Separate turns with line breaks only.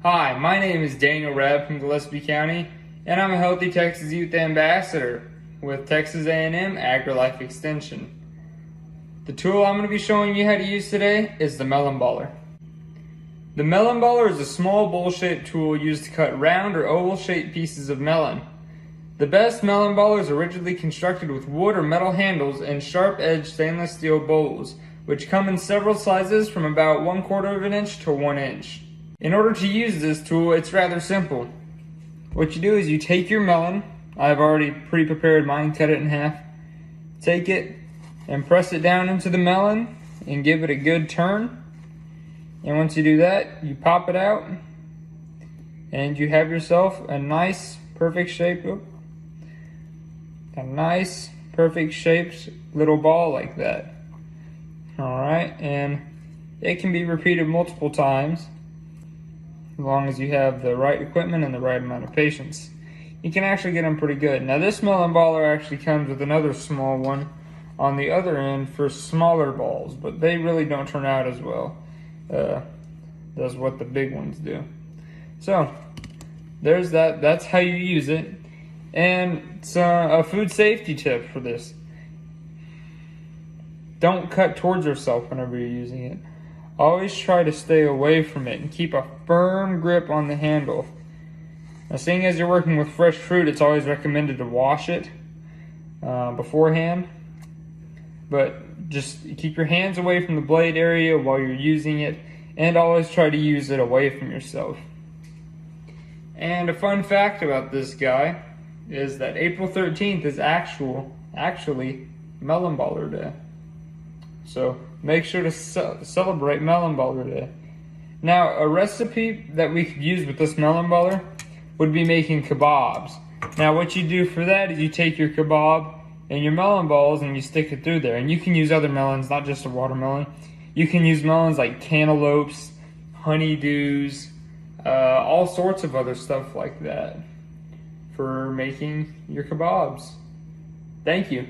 Hi, my name is Daniel Raab from Gillespie County, and I'm a Healthy Texas Youth Ambassador with Texas A&M AgriLife Extension. The tool I'm going to be showing you how to use today is the Melon Baller. The Melon Baller is a small bowl-shaped tool used to cut round or oval-shaped pieces of melon. The best melon ballers are rigidly constructed with wood or metal handles and sharp-edged stainless steel bowls, which come in several sizes from about 1/4 of an inch to 1 inch. In order to use this tool, it's rather simple. What you do is you take your melon, I've already pre-prepared mine, cut it in half, take it and press it down into the melon and give it a good turn. And once you do that, you pop it out and you have yourself a nice, perfect shape, little ball like that. Alright, and it can be repeated multiple times as long as you have the right equipment and the right amount of patience. You can actually get them pretty good. Now this Melon Baller actually comes with another small one on the other end for smaller balls, but they really don't turn out as well as what the big ones do. So there's that. That's how you use it. And it's a food safety tip for this: don't cut towards yourself whenever you're using it. Always try to stay away from it and keep a firm grip on the handle. Now, seeing as you're working with fresh fruit, it's always recommended to wash it beforehand. But just keep your hands away from the blade area while you're using it, and always try to use it away from yourself. And a fun fact about this guy is that April 13th is actually Melon Baller Day. So make sure to celebrate Melon Baller Day. Now, a recipe that we could use with this Melon Baller would be making kebabs. Now, what you do for that is you take your kebab and your melon balls and you stick it through there. And you can use other melons, not just a watermelon. You can use melons like cantaloupes, honeydews, all sorts of other stuff like that for making your kebabs. Thank you.